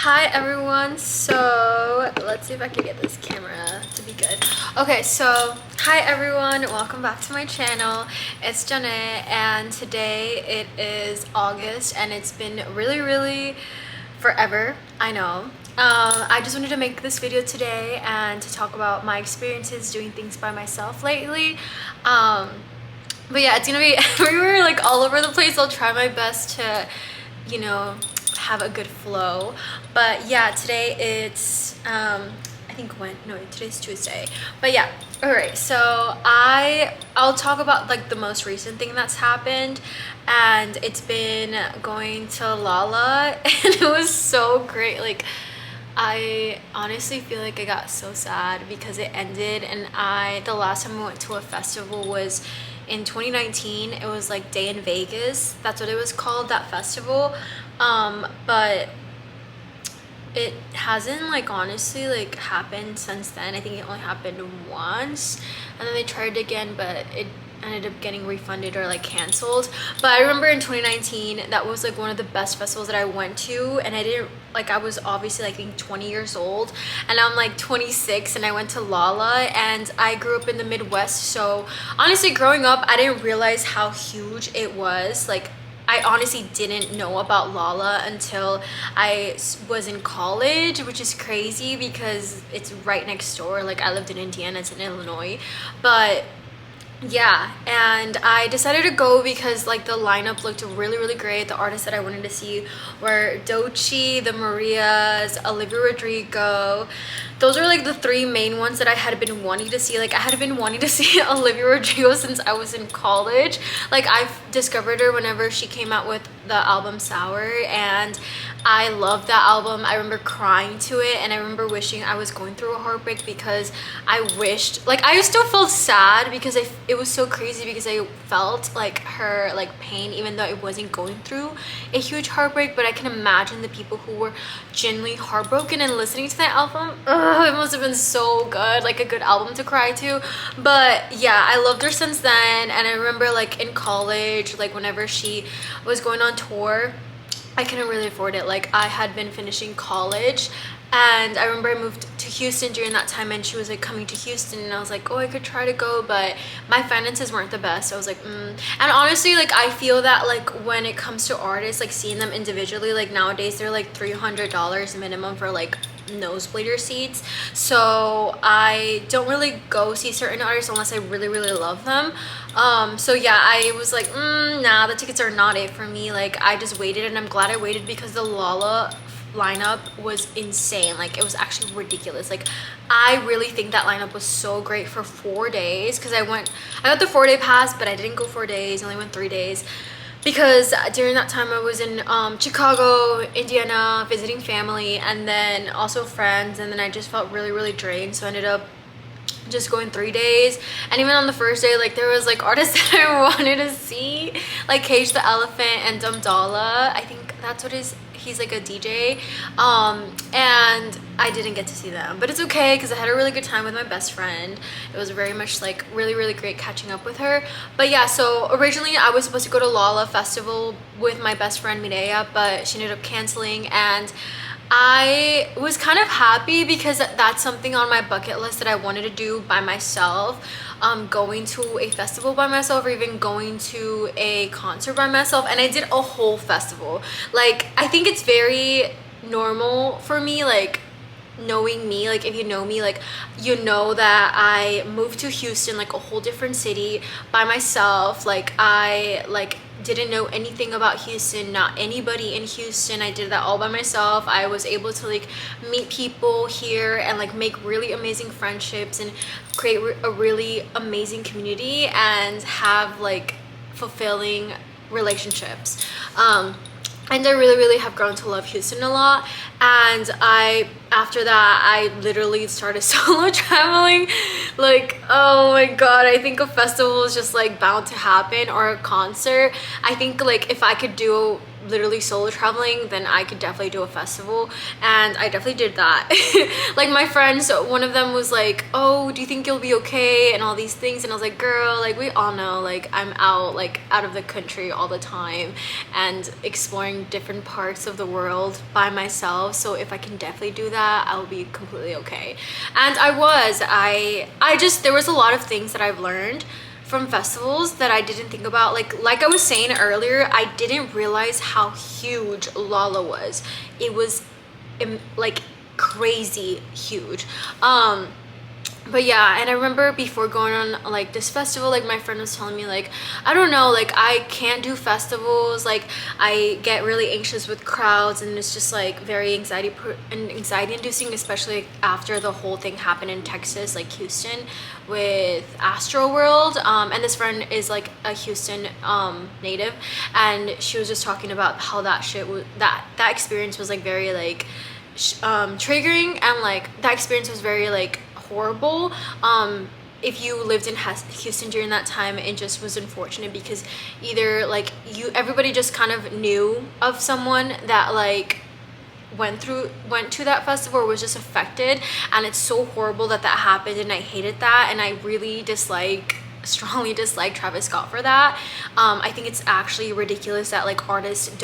Hi everyone, so let's see if I can get this camera to be good. Okay, so hi everyone, welcome back to my channel. It's Janet and today it is August and it's been really forever, I know. I just wanted to make this video today and to talk about my experiences doing things by myself lately. But yeah, it's gonna be everywhere, like all over the place. I'll try my best to, you know, have a good flow. But yeah, today it's I think today's Tuesday. But yeah, all right, so I'll talk about like the most recent thing that's happened, and it's been going to Lala and it was so great. Like, I honestly feel like I got so sad because it ended, and the last time I went to a festival was in 2019. It was like Day in Vegas. That's what it was called, that festival. But it hasn't like honestly like happened since then. I think it only happened once, and then they tried again, but it ended up getting refunded or like canceled. But I remember in 2019 that was like one of the best festivals that I went to, and I didn't like, I was obviously like, I think 20 years old, and I'm like 26, and I went to Lala, and I grew up in the Midwest, so honestly growing up I didn't realize how huge it was. Like, I honestly didn't know about Lala until I was in college, which is crazy because it's right next door. Like, I lived in Indiana, it's in Illinois. But yeah, and I decided to go because like the lineup looked really great. The artists that I wanted to see were Doechii, the Marias, Olivia Rodrigo. Those are like the three main ones that I had been wanting to see. Like, I had been wanting to see Olivia Rodrigo since I was in college. Like, I've discovered her whenever she came out with the album Sour, and I loved that album. I remember crying to it, and I remember wishing I was going through a heartbreak because I wished, like, I still felt sad because it was so crazy because I felt like her like pain even though it wasn't going through a huge heartbreak. But I can imagine the people who were genuinely heartbroken and listening to that album. Ugh, it must have been so good, like a good album to cry to. But yeah, I loved her since then, and I remember like in college, like whenever she was going on tour, I couldn't really afford it. Like, I had been finishing college, and I remember I moved to Houston during that time, and she was like coming to Houston, and I was like, oh, I could try to go, but my finances weren't the best. So I was like, And honestly, like, I feel that like when it comes to artists, like seeing them individually, like nowadays they're like $300 minimum for like nosebleeder seats. So I don't really go see certain artists unless I really love them. So yeah, I was like, nah, the tickets are not it for me. Like, I just waited, and I'm glad I waited because the Lala lineup was insane. Like, it was actually ridiculous. Like, I really think that lineup was so great for 4 days because I got the 4-day pass, but I didn't go 4 days, I only went 3 days because during that time I was in Chicago, Indiana, visiting family, and then also friends, and then I just felt really drained, so I ended up just going 3 days. And even on the first day, like, there was like artists that I wanted to see, like Cage the Elephant and Dumdala. I think that's what he's like a DJ, and I didn't get to see them, but it's okay because I had a really good time with my best friend. It was very much like really great catching up with her. But yeah, so originally I was supposed to go to Lala Festival with my best friend Mireya, but she ended up canceling, and I was kind of happy because that's something on my bucket list that I wanted to do by myself. Going to a festival by myself, or even going to a concert by myself, and I did a whole festival. Like, I think it's very normal for me, like, knowing me, like, if you know me, like, you know that I moved to Houston, like a whole different city, by myself. Like, I like didn't know anything about Houston, not anybody in Houston. I did that all by myself. I was able to like meet people here and like make really amazing friendships and create a really amazing community and have like fulfilling relationships. And I really have grown to love Houston a lot. And after that, I literally started solo traveling. Like, oh my god, I think a festival is just like bound to happen, or a concert. I think like if I could do literally solo traveling, then I could definitely do a festival, and I definitely did that. Like my friends, one of them was like, oh, do you think you'll be okay, and all these things, and I was like, girl, like we all know, like I'm out of the country all the time and exploring different parts of the world by myself, so if I can definitely do that, I'll be completely okay. And I just, there was a lot of things that I've learned from festivals that I didn't think about. Like I was saying earlier, I didn't realize how huge Lala was. It was like crazy huge. But yeah, and I remember before going on like this festival, like my friend was telling me like, I don't know, like I can't do festivals, like I get really anxious with crowds, and it's just like very anxiety inducing, especially after the whole thing happened in Texas, like Houston with Astroworld. And this friend is like a Houston native, and she was just talking about how that shit was, that experience was like very like triggering, and like that experience was very like horrible. If you lived in Houston during that time, it just was unfortunate because either like everybody just kind of knew of someone that like went to that festival or was just affected, and it's so horrible that happened, and I hated that, and I really strongly dislike Travis Scott for that. I think it's actually ridiculous that like artists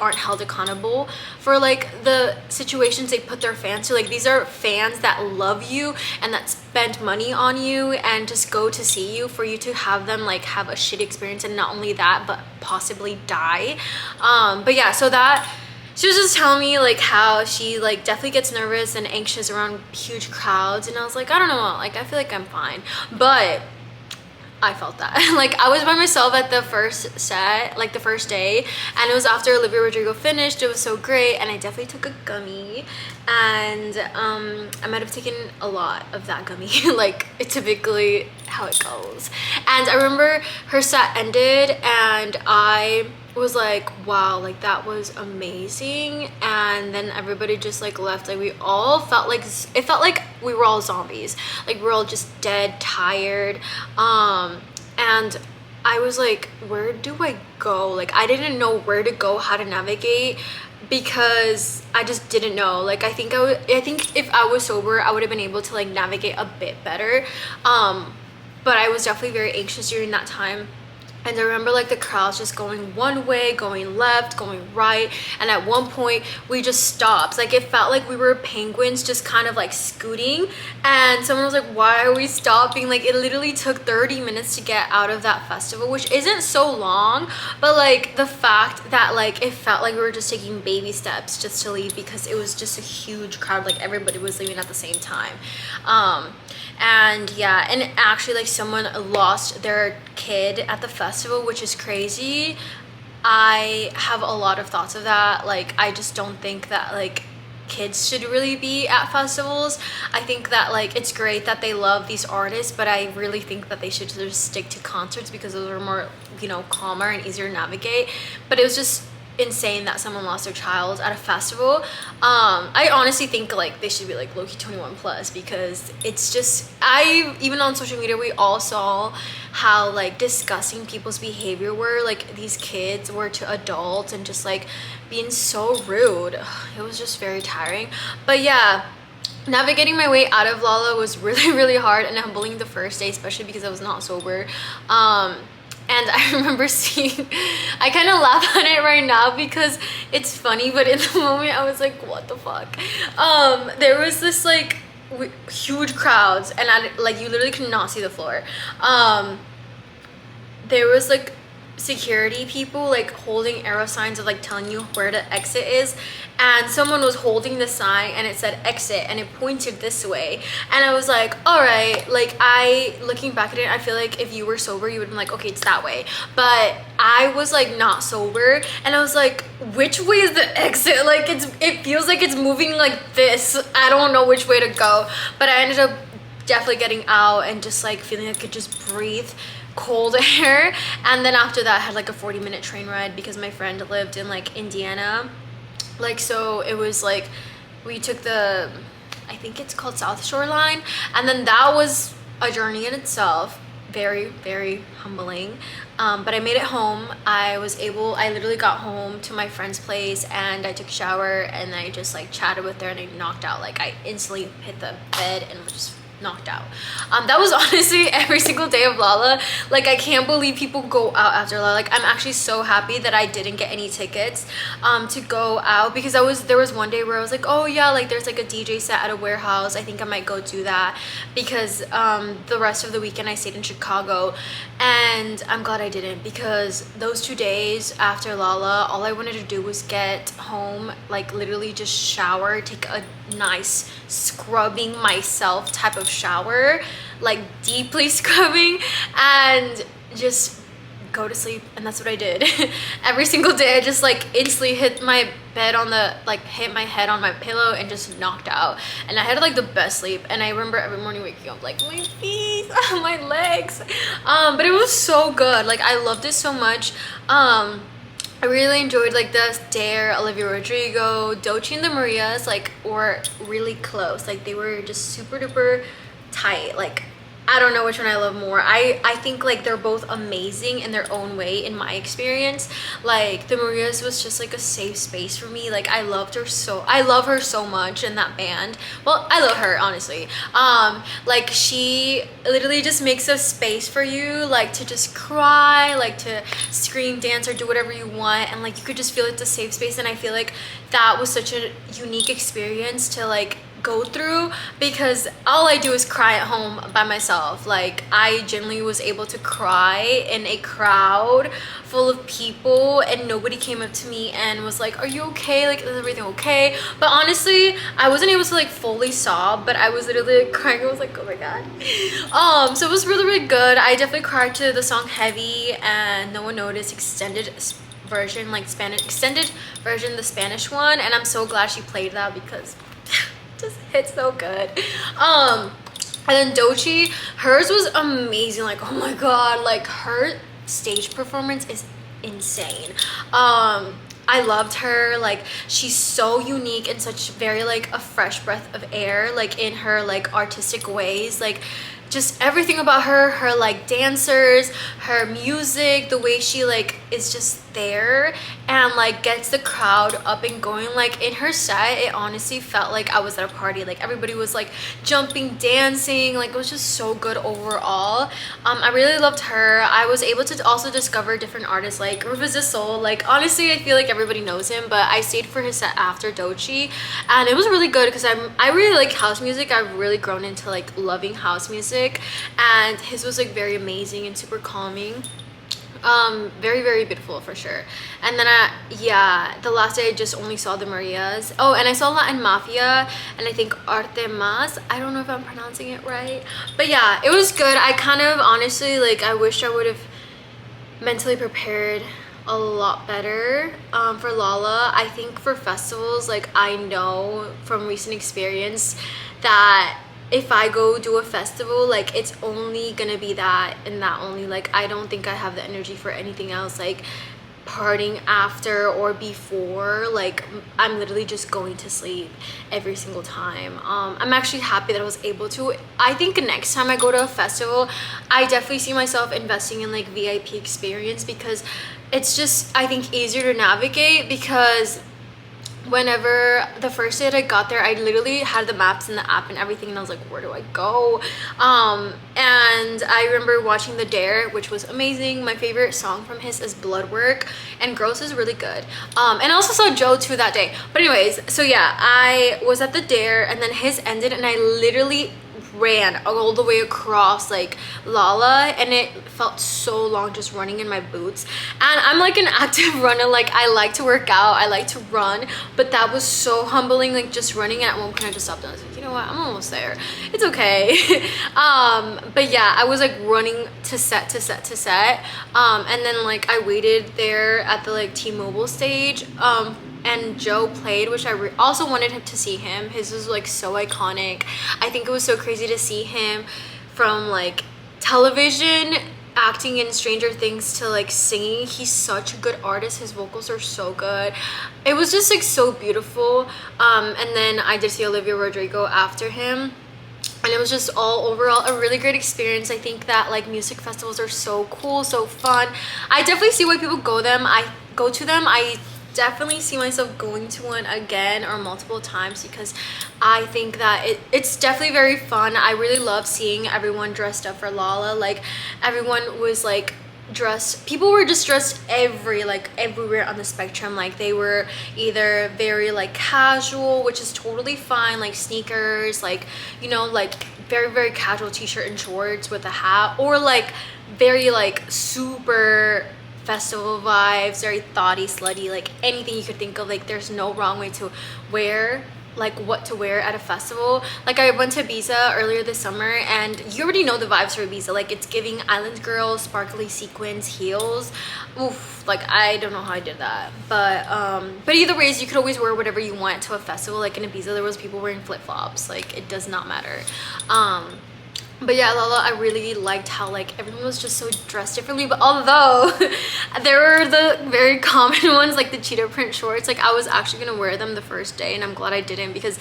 aren't held accountable for like the situations they put their fans to. Like these are fans that love you and that spent money on you and just go to see you, for you to have them like have a shitty experience, and not only that but possibly die. But yeah, so that she was just telling me like how she like definitely gets nervous and anxious around huge crowds, and I was like, I don't know, like I feel like I'm fine. But I felt that. Like I was by myself at the first set, like the first day, and it was after Olivia Rodrigo finished. It was so great, and I definitely took a gummy, and I might have taken a lot of that gummy like it's typically how it goes. And I remember her set ended, and I was like, wow, like that was amazing. And then everybody just like left. Like we all felt like, it felt like we were all zombies, like we're all just dead tired. And I was like, where do I go? Like I didn't know where to go, how to navigate, because I just didn't know. Like I think if I was sober, I would have been able to like navigate a bit better. But I was definitely very anxious during that time. And I remember like the crowds just going one way, going left, going right, and at one point we just stopped. Like it felt like we were penguins just kind of like scooting, and someone was like, why are we stopping? Like it literally took 30 minutes to get out of that festival, which isn't so long, but like the fact that like it felt like we were just taking baby steps just to leave, because it was just a huge crowd, like everybody was leaving at the same time. And yeah, and actually like someone lost their kid at the festival, which is crazy. I have a lot of thoughts of that. Like I just don't think that like kids should really be at festivals. I think that like it's great that they love these artists, but I really think that they should just stick to concerts, because those are more, you know, calmer and easier to navigate. But it was just insane that someone lost their child at a festival. I honestly think like they should be like low-key 21 plus, because it's just, even on social media we all saw how like disgusting people's behavior were, like these kids were to adults, and just like being so rude. It was just very tiring. But yeah, navigating my way out of Lala was really hard and humbling the first day, especially because I was not sober. And I remember seeing, I kind of laugh at it right now because it's funny, but in the moment I was like, what the fuck? There was this like huge crowds, and like you literally could not see the floor. There was like security people like holding arrow signs of like telling you where the exit is, and someone was holding the sign and it said exit and it pointed this way, and I was like, all right, like looking back at it, I feel like if you were sober you would have been like, okay, it's that way, but I was like not sober, and I was like, which way is the exit? Like it feels like it's moving like this, I don't know which way to go. But I ended up definitely getting out and just like feeling like I could just breathe cold air. And then after that I had like a 40-minute train ride, because my friend lived in like Indiana, like, so it was like we took the, I think it's called South Shore line, and then that was a journey in itself, very humbling. But I made it home. I literally got home to my friend's place and I took a shower and I just like chatted with her and I knocked out. Like I instantly hit the bed and was just knocked out. That was honestly every single day of Lala. Like I can't believe people go out after Lala. Like I'm actually so happy that I didn't get any tickets to go out, because there was one day where I was like, oh yeah, like there's like a DJ set at a warehouse, I think I might go do that, because the rest of the weekend I stayed in Chicago. And I'm glad I didn't, because those 2 days after Lala, all I wanted to do was get home, like literally just shower, take a nice scrubbing myself type of shower, like deeply scrubbing, and just go to sleep. And that's what I did. Every single day I just like instantly hit my head on my pillow and just knocked out. And I had like the best sleep, and I remember every morning waking up like my feet, my legs, but it was so good. Like I loved it so much. I really enjoyed like the Dare, Olivia Rodrigo, Doechii and the Marias like were really close. Like they were just super duper tight. Like I don't know which one I love more. I think like they're both amazing in their own way in my experience. Like the Marias was just like a safe space for me. Like I love her so much in that band. Well, I love her honestly. Like she literally just makes a space for you, like to just cry, like to scream, dance, or do whatever you want, and like you could just feel it's a safe space. And I feel like that was such a unique experience to like go through, because all I do is cry at home by myself. Like I genuinely was able to cry in a crowd full of people and nobody came up to me and was like, are you okay, like is everything okay? But honestly I wasn't able to like fully sob, but I was literally crying. I was like, oh my god. So it was really good. I definitely cried to the song Heavy and No One Noticed extended version, like extended version, the Spanish one, and I'm so glad she played that because just hits so good. And then Doechii, hers was amazing. Like oh my god, like her stage performance is insane. I loved her. Like she's so unique and such very like a fresh breath of air, like in her like artistic ways. Like just everything about her like dancers, her music, the way she like is just there and like gets the crowd up and going. Like in her set, it honestly felt like I was at a party. Like everybody was like jumping, dancing, like it was just so good overall. I really loved her. I was able to also discover different artists like Rufus Du Sol. Like honestly I feel like everybody knows him, but I stayed for his set after Doechii and it was really good because I really like house music. I've really grown into like loving house music, and his was like very amazing and super calming. Very beautiful for sure. And then yeah, the last day I just only saw the Marias. Oh, and I saw Latin Mafia and I think Arte Mas. I don't know if I'm pronouncing it right, but yeah, it was good. I kind of honestly like I wish I would have mentally prepared a lot better for Lala. I think for festivals, like I know from recent experience that if I go do a festival, like it's only gonna be that and that only. Like I don't think I have the energy for anything else, like partying after or before. Like I'm literally just going to sleep every single time. I'm actually happy that I was able to. I think next time I go to a festival, I definitely see myself investing in like VIP experience, because it's just I think easier to navigate. Because whenever the first day that I got there, I literally had the maps and the app and everything, and I was like, where do I go? And I remember watching the Dare, which was amazing. My favorite song from his is Bloodwork, and Gross is really good. And I also saw Joe too that day. But anyways, so yeah, I was at the Dare and then his ended and I literally ran all the way across like Lala, and it felt so long just running in my boots. And I'm like an active runner, like I like to work out, I like to run, but that was so humbling, like just running. At one point I just stopped and I was like, you know what, I'm almost there, it's okay. But yeah, I was like running to set and then like I waited there at the like T-Mobile stage, and Joe played, which I also wanted him to see him. His was like so iconic. I think it was so crazy to see him from like television acting in Stranger Things to like singing. He's such a good artist. His vocals are so good. It was just like so beautiful. And then I did see Olivia Rodrigo after him. and it was just all overall a really great experience. I think that like music festivals are so cool, so fun. I definitely see why people go to them. I definitely see myself going to one again or multiple times because I think that it's definitely very fun. I really love seeing everyone dressed up for Lala. Like everyone was like dressed, people were just dressed everywhere on the spectrum. Like they were either very like casual, which is totally fine, like sneakers, like, you know, like very very casual t-shirt and shorts with a hat, or like very like super festival vibes, very thoughty, slutty, like anything you could think of. Like there's no wrong way to wear, like what to wear at a festival. Like I went to Ibiza earlier this summer, and you already know the vibes for Ibiza. Like it's giving island girl, sparkly sequins, heels. Oof, like I don't know how I did that, but either ways, you could always wear whatever you want to a festival. Like in Ibiza there was people wearing flip-flops, like it does not matter. But yeah, Lala, I really liked how like everyone was just so dressed differently. But although there were the very common ones, like the cheetah print shorts, like I was actually gonna wear them the first day, and I'm glad I didn't because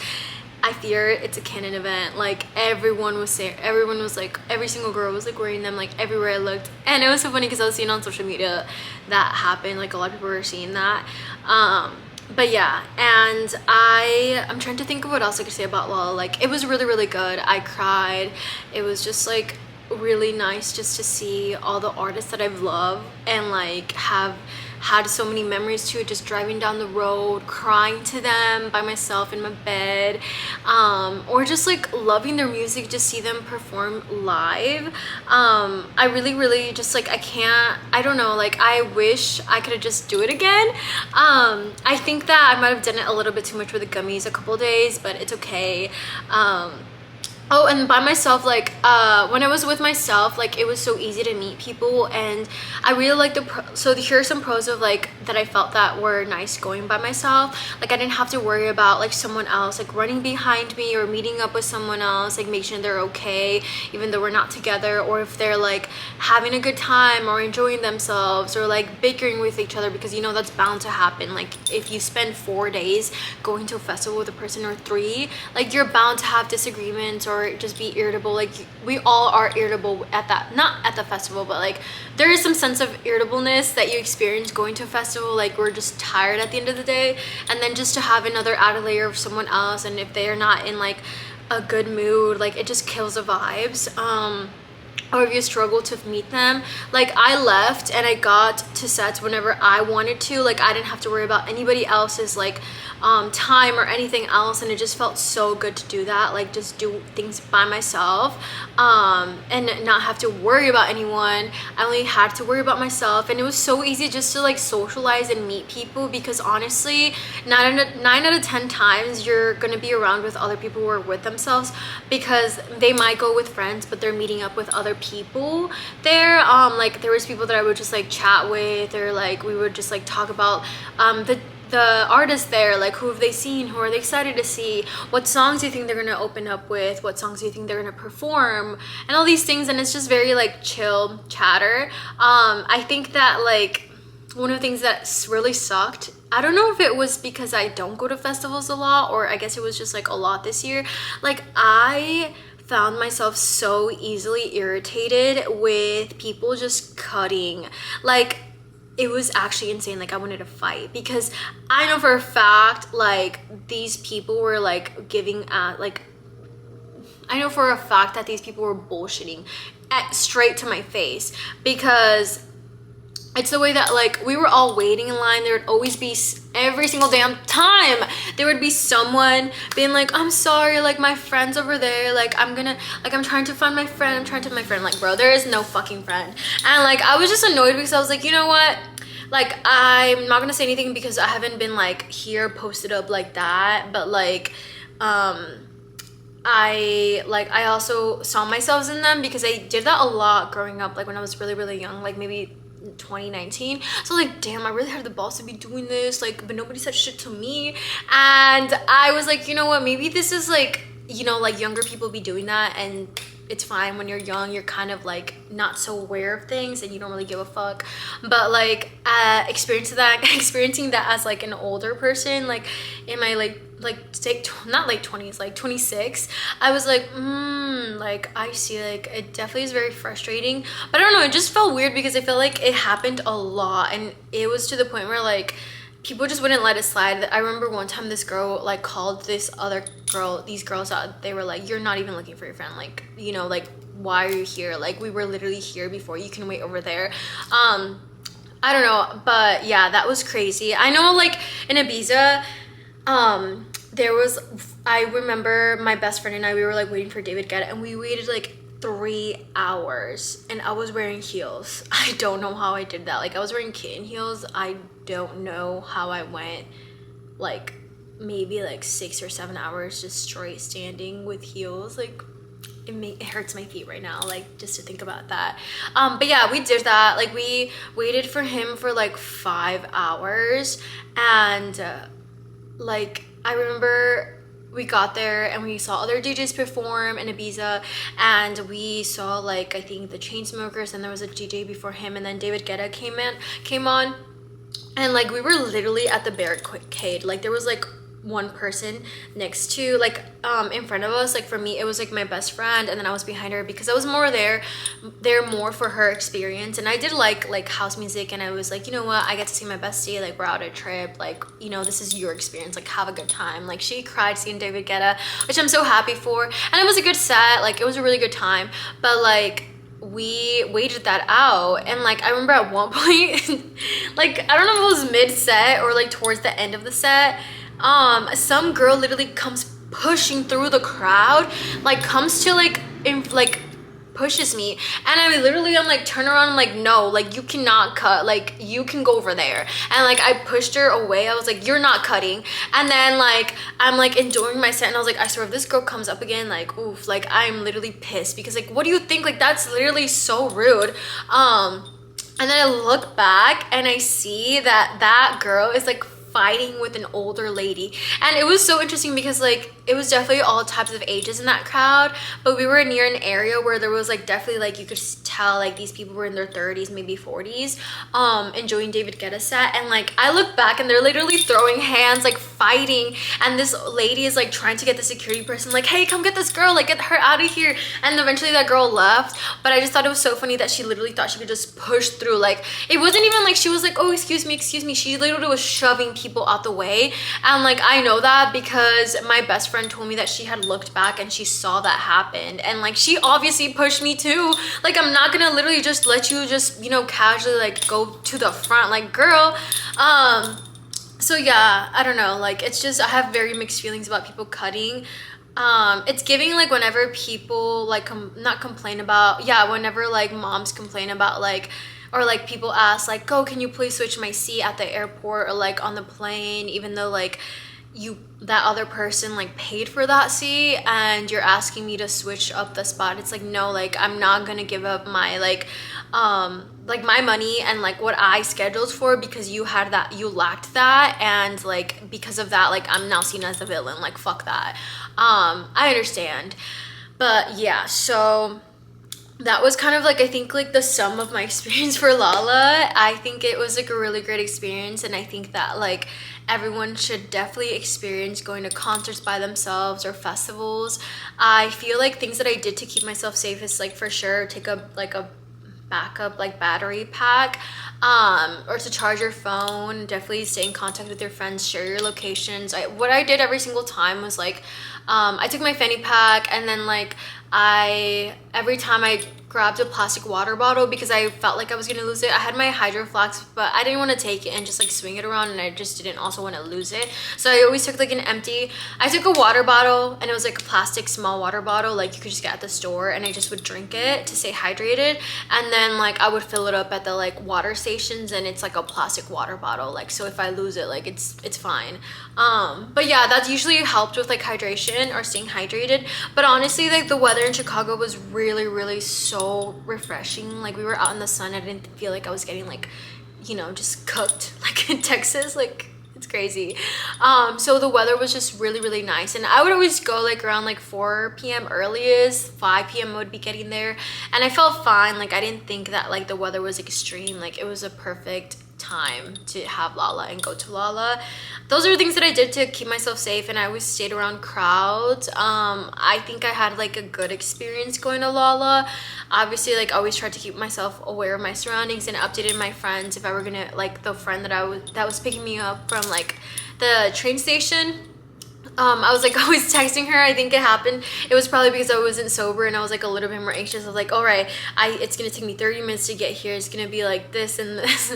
I fear it's a canon event. Like everyone was saying, everyone was like, every single girl was like wearing them like everywhere I looked. And it was so funny because I was seeing on social media that happened, like a lot of people were seeing that. But yeah, and I'm trying to think of what else I could say about Lala. Like it was really really good. I cried. It was just like really nice just to see all the artists that I've loved and like have had so many memories too, just driving down the road crying to them by myself in my bed, or just like loving their music, just see them perform live. I really just like, I don't know, like I wish I could have just do it again. I think that I might have done it a little bit too much with the gummies a couple days, but it's okay. Oh, and by myself, like when I was with myself, like it was so easy to meet people, and I really like so here are some pros of like that I felt that were nice going by myself. Like I didn't have to worry about like someone else like running behind me or meeting up with someone else, like make sure they're okay even though we're not together, or if they're like having a good time or enjoying themselves or like bickering with each other, because you know that's bound to happen. Like if you spend 4 days going to a festival with a person, or 3, like you're bound to have disagreements or just be irritable. Like we all are irritable at that, not at the festival, but like there is some sense of irritableness that you experience going to a festival. Like we're just tired at the end of the day, and then just to have another added layer of someone else, and if they are not in like a good mood, like it just kills the vibes. Or if you struggle to meet them, like I left and I got to sets whenever I wanted to. Like I didn't have to worry about anybody else's like time or anything else, and it just felt so good to do that, like just do things by myself, and not have to worry about anyone. I only had to worry about myself, and it was so easy just to like socialize and meet people, because honestly 9 out of 10 times you're gonna be around with other people who are with themselves, because they might go with friends but they're meeting up with other people there. Like there was people that I would just like chat with, or like we would just like talk about the artists there, like who have they seen, who are they excited to see, what songs do you think they're gonna open up with, what songs do you think they're gonna perform, and all these things. And it's just very like chill chatter. I think that like one of the things that really sucked, I don't know if it was because I don't go to festivals a lot, or I guess it was just like a lot this year, like I found myself so easily irritated with people just cutting. Like it was actually insane. Like I wanted to fight, because I know for a fact like these people were like giving like I know for a fact that these people were bullshitting straight to my face, because it's the way that like we were all waiting in line. There would always be, every single damn time there would be someone being like, I'm sorry, like my friend's over there, like I'm trying to find my friend, like bro, there is no fucking friend. And like I was just annoyed, because I was like, you know what, like I'm not gonna say anything because I haven't been like here posted up like that, but like I also saw myself in them, because I did that a lot growing up, like when I was really really young, like maybe 2019. So like damn, I really had the balls to be doing this, like, but nobody said shit to me. And I was like, you know what, maybe this is like, you know, like younger people be doing that, and it's fine. When you're young, you're kind of like not so aware of things and you don't really give a fuck. But like experiencing that as like an older person, like in my like not late 20s, like 26, I was like, like I see, like it definitely is very frustrating. But I don't know, it just felt weird because I feel like it happened a lot, and it was to the point where like people just wouldn't let it slide. I remember one time this girl like called these girls out. They were like, you're not even looking for your friend, like, you know, like why are you here? Like we were literally here before, you can wait over there. I don't know, but yeah, that was crazy. I know like in Ibiza, I remember my best friend and I, we were like waiting for David Guetta, and we waited like 3 hours, and I was wearing heels. I don't know how I did that. Like I was wearing kitten heels. I don't know how I went like maybe like 6 or 7 hours just straight standing with heels. Like it hurts my feet right now, like just to think about that. But yeah, we did that. Like we waited for him for like 5 hours, and like I remember we got there and we saw other DJs perform in Ibiza, and we saw like I think the Chainsmokers, and there was a DJ before him, and then David Guetta came on, and like we were literally at the barricade. Like there was like one person next to like in front of us. Like for me it was like my best friend, and then I was behind her because I was more there more for her experience. And I did like house music, and I was like, you know what, I get to see my bestie, like we're out a trip, like, you know, this is your experience, like have a good time. Like she cried seeing David Guetta, which I'm so happy for, and it was a good set, like it was a really good time. But like we waited that out, and like I remember at one point like I don't know if it was mid-set or like towards the end of the set, some girl literally comes pushing through the crowd, like comes to like pushes me, and I literally, I'm like turn around, I'm like, no, like you cannot cut, like you can go over there. And like I pushed her away, I was like, you're not cutting. And then like I'm like enjoying my set, and I was like, I swear if this girl comes up again, like oof, like I'm literally pissed, because like what do you think, like that's literally so rude. And then I look back and I see that that girl is like fighting with an older lady. And it was so interesting because like it was definitely all types of ages in that crowd, but we were near an area where there was like definitely like you could tell like these people were in their 30s, maybe 40s, enjoying David Guetta set. And like I look back and they're literally throwing hands, like fighting, and this lady is like trying to get the security person, like, hey, come get this girl, like get her out of here. And eventually that girl left. But I just thought it was so funny that she literally thought she could just push through. Like it wasn't even like she was like, oh, excuse me, she literally was shoving people out the way. And like I know that because my best friend told me that she had looked back and she saw that happen, and like she obviously pushed me too. Like I'm not gonna literally just let you just, you know, casually like go to the front, like girl. So yeah, I don't know, like it's just I have very mixed feelings about people cutting. It's giving like whenever people like not complain about, yeah, whenever like moms complain about like, or like people ask like, oh, can you please switch my seat at the airport or like on the plane, even though like that other person like paid for that seat and you're asking me to switch up the spot. It's like, no, like I'm not gonna give up my like my money and like what I scheduled for because you lacked that, and like because of that, like I'm now seen as a villain. Like fuck that. I understand. But yeah, so that was kind of like, I think like the sum of my experience for Lala. I think it was like a really great experience, and I think that like everyone should definitely experience going to concerts by themselves or festivals. I feel like things that I did to keep myself safe is like for sure take a backup like battery pack, or to charge your phone. Definitely stay in contact with your friends, share your locations. What I did every single time was like I took my fanny pack, and then like every time I grabbed a plastic water bottle because I felt like I was gonna lose it. I had my Hydro Flask, but I didn't want to take it and just like swing it around, and I just didn't also want to lose it. So I always took like I took a water bottle, and it was like a plastic small water bottle like you could just get at the store, and I just would drink it to stay hydrated. And then like I would fill it up at the like water stations, and it's like a plastic water bottle, like so if I lose it, like it's fine. But yeah, that usually helped with like hydration or staying hydrated. But honestly, like the weather in Chicago was really so refreshing. Like we were out in the sun. I didn't feel like I was getting like, you know, just cooked like in Texas. Like it's crazy. So the weather was just really nice, and I would always go like around like 4 p.m. earliest. 5 p.m. would be getting there, and I felt fine. Like I didn't think that like the weather was extreme. Like it was a perfect time to have Lala and go to Lala. Those are things that I did to keep myself safe, and I always stayed around crowds. I think I had like a good experience going to Lala. Obviously, like, I always tried to keep myself aware of my surroundings and updated my friends if I were gonna, like, the friend that was picking me up from like the train station. I was like always texting her. I think it happened. It was probably because I wasn't sober and I was like a little bit more anxious. I was like, all right, it's gonna take me 30 minutes to get here. It's gonna be like this and this.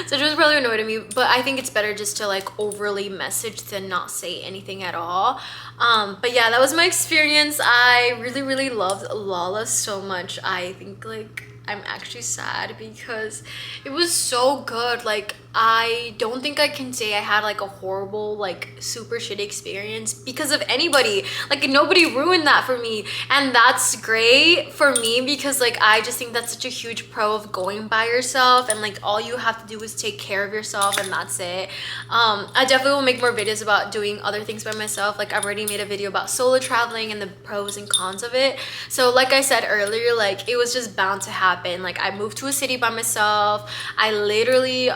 So it was probably annoyed at me. But I think it's better just to like overly message than not say anything at all. But yeah, that was my experience. I really, really loved Lala so much. I think like I'm actually sad because it was so good. Like, I don't think I can say I had like a horrible, like super shitty experience because of anybody. Like, nobody ruined that for me, and that's great for me because like I just think that's such a huge pro of going by yourself, and like all you have to do is take care of yourself, and that's it. I definitely will make more videos about doing other things by myself. Like, I've already made a video about solo traveling and the pros and cons of it. So like I said earlier, like it was just bound to happen. Like, I moved to a city by myself. I literally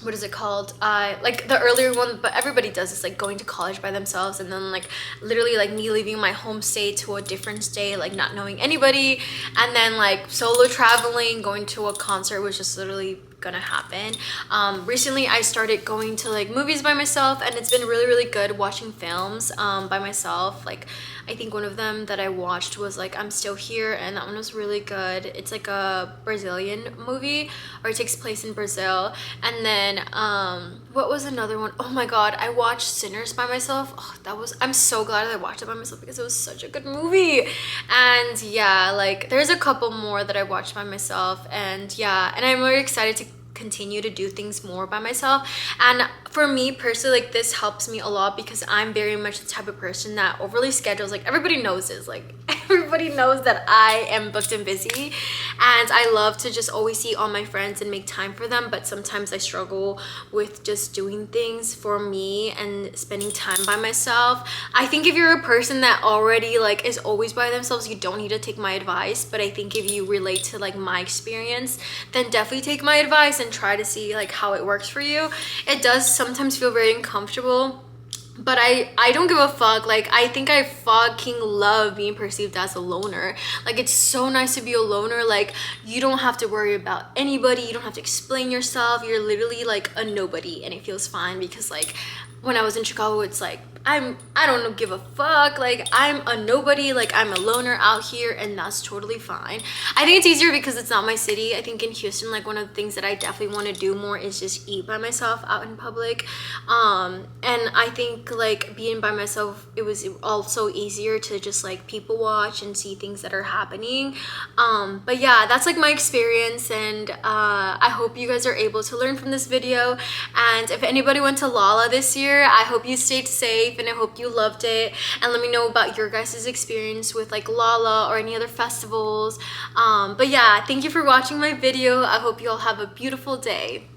what is it called, like the earlier one, but everybody does this, like going to college by themselves, and then like literally like me leaving my home state to a different state, like not knowing anybody, and then like solo traveling, going to a concert was just literally gonna happen. Recently I started going to like movies by myself, and it's been really, really good watching films by myself. Like, I think one of them that I watched was like I'm Still Here, and that one was really good. It's like a Brazilian movie, or it takes place in Brazil. And then what was another one? Oh my god, I watched Sinners by myself. Oh, I'm so glad that I watched it by myself because it was such a good movie. And yeah, like there's a couple more that I watched by myself, and yeah, and I'm really excited to continue to do things more by myself. And for me personally, like this helps me a lot because I'm very much the type of person that overly schedules. Like, everybody knows this, like everybody knows that I am booked and busy, and I love to just always see all my friends and make time for them, but sometimes I struggle with just doing things for me and spending time by myself. I think if you're a person that already like is always by themselves, you don't need to take my advice, but I think if you relate to like my experience, then definitely take my advice and try to see like how it works for you. It does sometimes feel very uncomfortable, but I don't give a fuck. Like, I think I fucking love being perceived as a loner. Like, it's so nice to be a loner. Like, you don't have to worry about anybody, you don't have to explain yourself, you're literally like a nobody, and it feels fine because like when I was in Chicago, it's like I don't give a fuck. Like, I'm a nobody, like I'm a loner out here, and that's totally fine. I think it's easier because it's not my city. I think in Houston, like one of the things that I definitely want to do more is just eat by myself out in public. And I think like being by myself, it was also easier to just like people watch and see things that are happening. But yeah, that's like my experience, and I hope you guys are able to learn from this video. And if anybody went to Lala this year, I hope you stayed safe, and I hope you loved it. And let me know about your guys' experience with like Lala or any other festivals. But yeah, thank you for watching my video. I hope you all have a beautiful day.